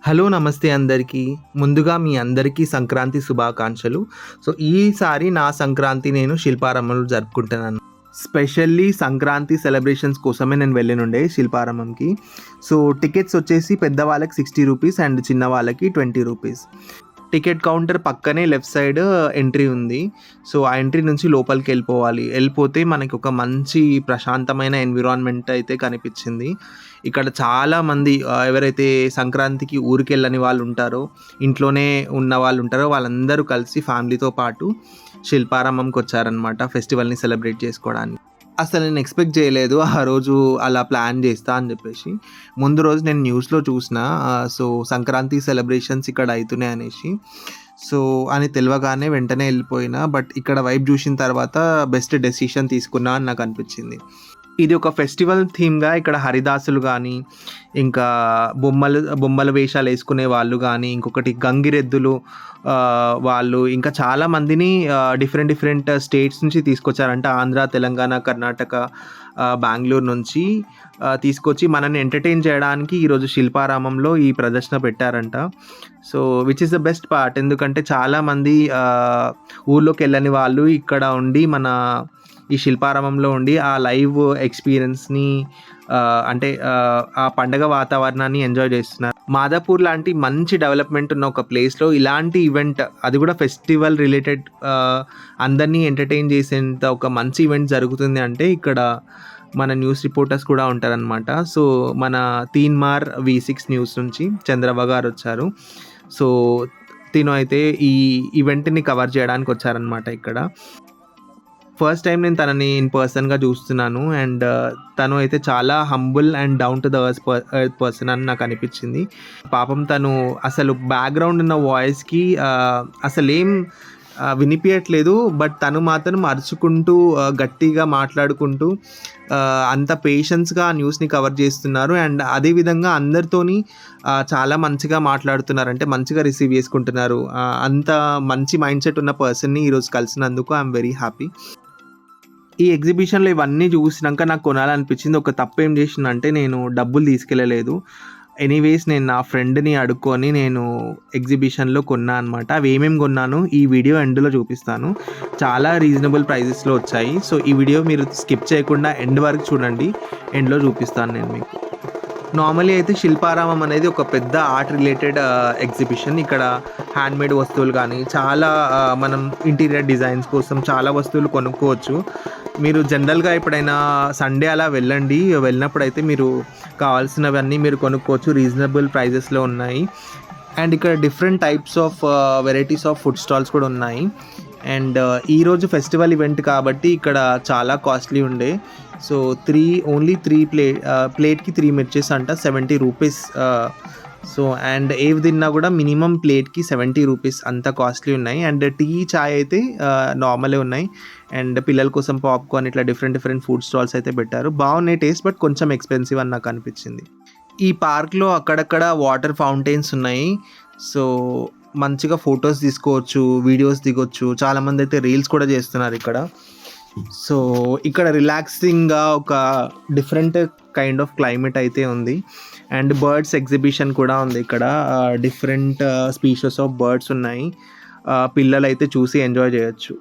Hello! నమస్తే అందరికీ. ముందుగా మీ అందరికీ సంక్రాంతి శుభాకాంక్షలు. ఈసారి నా సంక్రాంతి నేను శిల్పారామంలో జరుపుకుంటున్నాను. స్పెషల్లీ సంక్రాంతి సెలబ్రేషన్స్ కోసమే నేను వెళ్ళినుండే శిల్పారామంకి. టికెట్స్ వచ్చేసి పెద్దవాళ్ళకి రూ. 60 అండ్ చిన్నవాళ్ళకి రూ. 20. టికెట్ కౌంటర్ పక్కనే లెఫ్ట్ సైడ్ ఎంట్రీ ఉంది. ఆ ఎంట్రీ నుంచి లోపలికెళ్ళిపోవాలి. వెళ్ళిపోతే మనకి ఒక మంచి ప్రశాంతమైన ఎన్విరాన్మెంట్ అయితే కనిపించింది. ఇక్కడ చాలామంది ఎవరైతే సంక్రాంతికి ఊరికెళ్ళని వాళ్ళు ఉంటారో, ఇంట్లోనే ఉన్న వాళ్ళు ఉంటారో వాళ్ళందరూ కలిసి ఫ్యామిలీతో పాటు శిల్పారామంకొచ్చారనమాట ఫెస్టివల్‌ని సెలబ్రేట్ చేసుకోవడానికి. అసలు నేను ఎక్స్‌పెక్ట్ చేయలేదు ఆ రోజు అలా ప్లాన్ చేస్తా అని చెప్పేసి. ముందు రోజు నేను న్యూస్‌లో చూసిన సంక్రాంతి సెలబ్రేషన్స్ ఇక్కడ అయితున్నాయి అనేసి. సో, అని తెలవగానే వెంటనే వెళ్ళిపోయినా. బట్ ఇక్కడ వైబ్ చూసిన తర్వాత బెస్ట్ డెసిషన్ తీసుకున్నా అని నాకు అనిపించింది. ఇది ఒక ఫెస్టివల్ థీమ్‌గా ఇక్కడ హరిదాసులు గానీ, ఇంకా బొమ్మల వేషాలేసుకునే వాళ్ళు గానీ, ఇంకొకటి గంగిరెద్దులు వాళ్ళు ఇంకా చాలా మందిని డిఫరెంట్ స్టేట్స్ నుంచి తీసుకొచ్చారంట. ఆంధ్ర, తెలంగాణ, కర్ణాటక, బెంగుళూరు నుంచి తీసుకొచ్చి మనల్ని ఎంటర్‌టైన్ చేయడానికి ఈరోజు శిల్పారామంలో ఈ ప్రదర్శన పెట్టారంట. Which is the best part. ఎందుకంటే చాలామంది ఊర్లోకెళ్ళని వాళ్ళు ఇక్కడ ఉండి ఈ శిల్పారామంలో ఉండి ఆ లైవ్ ఎక్స్‌పీరియన్స్‌ని ఆ పండగ వాతావరణాన్ని ఎంజాయ్ చేస్తున్నారు. మాదాపూర్ లాంటి మంచి డెవలప్‌మెంట్ ఉన్న ఒక ప్లేస్‌లో ఇలాంటి ఈవెంట్, అది కూడా ఫెస్టివల్ రిలేటెడ్, అందరినీ ఎంటర్‌టైన్ చేసేంత ఒక మంచి ఈవెంట్ జరుగుతుంది అంటే ఇక్కడ మన న్యూస్ రిపోర్టర్స్ కూడా ఉంటారనమాట. మన తీన్మార్ V6 న్యూస్ నుంచి చంద్రవ్వ గారొచ్చారు. తిను అయితే ఈ ఈవెంట్‌ని కవర్ చేయడానికి వచ్చారనమాట ఇక్కడ. ఫస్ట్ టైం నేను తనని ఇన్ పర్సన్‌గా చూస్తున్నాను. అండ్ తను అయితే చాలా humble and down to the earth person అని నాకు అనిపించింది. పాపం తను అసలు బ్యాక్‌గ్రౌండ్ ఉన్న వాయిస్‌కి అసలేం వినిపియట్లేదు. బట్ తను మాత్రం అరుచుకుంటూ గట్టిగా మాట్లాడుకుంటూ అంత పేషెన్స్‌గా ఆ న్యూస్‌ని కవర్ చేస్తున్నారు. అండ్ అదే విధంగా అందరితోని చాలా మంచిగా మాట్లాడుతున్నారు. అంటే మంచిగా రిసీవ్ చేసుకుంటున్నారు. అంత మంచి మైండ్ సెట్ ఉన్న పర్సన్‌ని ఈరోజు కలిసినందుకు ఐ యామ్ వెరీ హ్యాపీ. ఈ ఎగ్జిబిషన్‌లో ఇవన్నీ చూసినాక నాకు కొనాలనిపించింది. ఒక తప్పేం చేసినంటే నేను డబ్బులు తీసుకెళ్ళలేదు. ఎనీవేస్ నేను నా ఫ్రెండ్‌ని అడుక్కొని నేను ఎగ్జిబిషన్‌లో కొన్నా అనమాట. అవి ఏమేమి కొన్నానో ఈ వీడియో ఎండ్‌లో చూపిస్తాను. చాలా రీజనబుల్ ప్రైజెస్‌లో వచ్చాయి. ఈ వీడియో మీరు స్కిప్ చేయకుండా ఎండ్ వరకు చూడండి. ఎండ్‌లో చూపిస్తాను నేను మీకు. నార్మల్లీ అయితే శిల్పారామం అనేది ఒక పెద్ద ఆర్ట్ రిలేటెడ్ ఎగ్జిబిషన్. ఇక్కడ హ్యాండ్‌మేడ్ వస్తువులు కానీ, చాలా మనం ఇంటీరియర్ డిజైన్స్ కోసం చాలా వస్తువులు కొనుక్కోవచ్చు. మీరు జనరల్‌గా ఎప్పుడైనా సండే అలా వెళ్ళండి. వెళ్ళినప్పుడైతే మీరు కావాల్సినవన్నీ మీరు కొనుక్కోవచ్చు. రీజనబుల్ ప్రైజెస్‌లో ఉన్నాయి. అండ్ ఇక్కడ different types of varieties of food stalls కూడా ఉన్నాయి. అండ్ ఈరోజు ఫెస్టివల్ ఈవెంట్ కాబట్టి ఇక్కడ చాలా కాస్ట్లీ ఉండే. ఓన్లీ 3 ప్లేట్‌కి 3 మిర్చెస్ అంట రూ. 70. అండ్ ఏవి తిన్నా కూడా మినిమమ్ ప్లేట్‌కి రూ. 70 అంత కాస్ట్లీ ఉన్నాయి. అండ్ టీ, చాయ్ అయితే నార్మలే ఉన్నాయి. అండ్ పిల్లల కోసం పాప్‌కార్న్ ఇట్లా డిఫరెంట్ ఫుడ్ స్టాల్స్ అయితే పెట్టారు. బాగున్నాయి టేస్ట్, బట్ కొంచెం ఎక్స్‌పెన్సివ్ అని నాకు అనిపించింది. ఈ పార్క్‌లో అక్కడక్కడ వాటర్ ఫౌంటైన్స్ ఉన్నాయి. మంచిగా ఫొటోస్ తీసుకోవచ్చు, వీడియోస్ దిగొచ్చు. చాలామంది అయితే రీల్స్ కూడా చేస్తున్నారు ఇక్కడ. ఇక్కడ రిలాక్సింగ్‌గా ఒక డిఫరెంట్ కైండ్ ఆఫ్ క్లైమేట్ అయితే ఉంది. అండ్ బర్డ్స్ ఎగ్జిబిషన్ కూడా ఉంది ఇక్కడ. డిఫరెంట్ స్పీషీస్ ఆఫ్ బర్డ్స్ ఉన్నాయి. పిల్లలైతే చూసి ఎంజాయ్ చేయొచ్చు.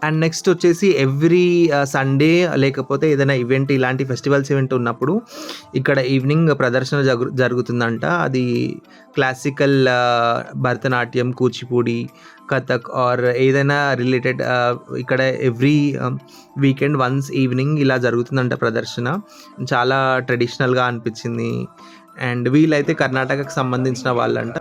అండ్ నెక్స్ట్ వచ్చేసి ఎవ్రీ సండే లేకపోతే ఏదైనా ఈవెంట్, ఇలాంటి ఫెస్టివల్స్ ఈవెంట్ ఉన్నప్పుడు ఇక్కడ ఈవినింగ్ ప్రదర్శన జరుగుతుందంట. అది క్లాసికల్ భరతనాట్యం, కూచిపూడి, కథక్ ఆర్ ఏదైనా రిలేటెడ్ ఇక్కడ ఎవ్రీ వీకెండ్ వన్స్ ఈవినింగ్ ఇలా జరుగుతుందంట ప్రదర్శన. చాలా ట్రెడిషనల్‌గా అనిపించింది. అండ్ వీళ్ళైతే కర్ణాటకకు సంబంధించిన వాళ్ళంట.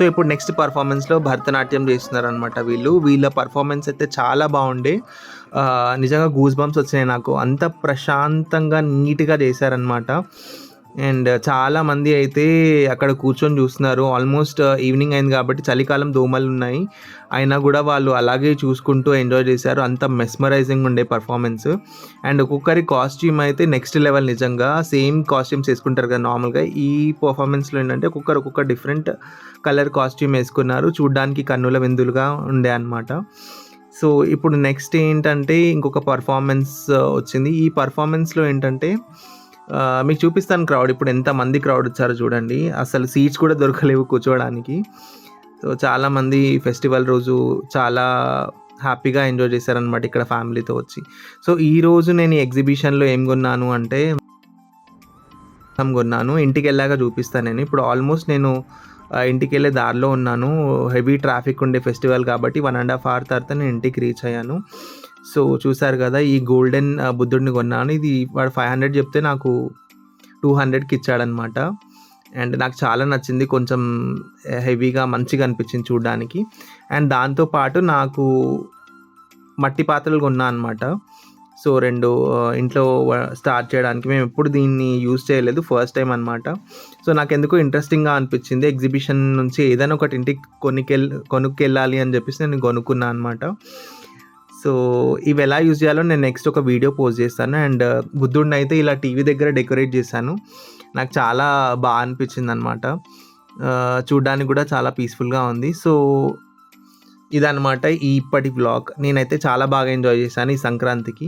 ఇప్పుడు నెక్స్ట్ పర్ఫార్మెన్స్‌లో భరతనాట్యం చేస్తున్నారనమాట వీళ్ళు. వీళ్ళ పర్ఫార్మెన్స్ అయితే చాలా బాగుండే. నిజంగా గూస్ బంప్స్ వచ్చినాయి నాకు. అంత ప్రశాంతంగా నీట్‌గా చేశారనమాట. అండ్ చాలామంది అయితే అక్కడ కూర్చొని చూస్తున్నారు. ఆల్మోస్ట్ ఈవినింగ్ అయింది కాబట్టి చలికాలం, దోమలు ఉన్నాయి. అయినా కూడా వాళ్ళు అలాగే చూసుకుంటూ ఎంజాయ్ చేశారు. అంత మెస్మరైజింగ్ ఉండే పర్ఫార్మెన్స్. అండ్ ఒక్కొక్కరి కాస్ట్యూమ్ అయితే నెక్స్ట్ లెవెల్. నిజంగా సేమ్ కాస్ట్యూమ్స్ వేసుకుంటారు కదా నార్మల్గా. ఈ పర్ఫార్మెన్స్లో ఏంటంటే ఒక్కొక్క డిఫరెంట్ కలర్ కాస్ట్యూమ్ వేసుకున్నారు. చూడ్డానికి కన్నుల విందులుగా ఉండే అనమాట. సో ఇప్పుడు నెక్స్ట్ ఏంటంటే ఇంకొక పర్ఫార్మెన్స్ వచ్చింది. ఈ పర్ఫార్మెన్స్‌లో ఏంటంటే మీకు చూపిస్తాను క్రౌడ్. ఇప్పుడు ఎంతమంది క్రౌడ్ వచ్చారో చూడండి. అసలు సీట్స్ కూడా దొరకలేవు కూర్చోవడానికి. సో చాలామంది ఫెస్టివల్ రోజు చాలా హ్యాపీగా ఎంజాయ్ చేశారనమాట ఇక్కడ ఫ్యామిలీతో వచ్చి. సో ఈరోజు నేను ఈ ఎగ్జిబిషన్‌లో ఏం కొన్నాను అంటే కొన్నాను. ఇంటికెళ్ళాక చూపిస్తాను నేను. ఇప్పుడు ఆల్మోస్ట్ నేను ఇంటికెళ్ళే దారిలో ఉన్నాను. హెవీ ట్రాఫిక్ ఉండే ఫెస్టివల్ కాబట్టి 1½ అవర్ తర్వాత నేను ఇంటికి రీచ్ అయ్యాను. సో చూసారు కదా, ఈ గోల్డెన్ బుద్ధుడిని కొన్నాను. ఇది వాడు 500 చెప్తే నాకు 200కి ఇచ్చాడనమాట. అండ్ నాకు చాలా నచ్చింది. కొంచెం హెవీగా మంచిగా అనిపించింది చూడడానికి. అండ్ దాంతోపాటు నాకు మట్టి పాత్రలు కొన్నా అనమాట. సో 2 ఇంట్లో స్టార్ట్ చేయడానికి. మేము ఎప్పుడు దీన్ని యూజ్ చేయలేదు, ఫస్ట్ టైం అనమాట. సో నాకెందుకో ఇంట్రెస్టింగ్గా అనిపించింది. ఎగ్జిబిషన్ నుంచి ఏదైనా ఒకటి ఇంటికి కొనుక్కెళ్ళాలి అని చెప్పేసి నేను కొనుక్కున్నాను అనమాట. సో ఇవి ఎలా యూజ్ చేయాలో నేను నెక్స్ట్ ఒక వీడియో పోస్ట్ చేస్తాను. అండ్ బుద్ధుడిని అయితే ఇలా టీవీ దగ్గర డెకరేట్ చేశాను. నాకు చాలా బాగా అనిపించింది అనమాట. చూడ్డానికి కూడా చాలా పీస్ఫుల్గా ఉంది. సో ఇదనమాట ఇప్పటి వ్లాగ్. నేనైతే చాలా బాగా ఎంజాయ్ చేశాను ఈ సంక్రాంతికి.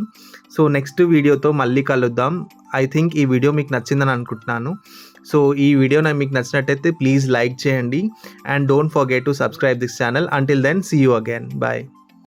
సో నెక్స్ట్ వీడియోతో మళ్ళీ కలుద్దాం. ఐ థింక్ ఈ వీడియో మీకు నచ్చిందని అనుకుంటున్నాను. సో ఈ వీడియో మీకు నచ్చినట్టయితే ప్లీజ్ లైక్ చేయండి. And don't forget to subscribe this channel. Until then see you again. Bye.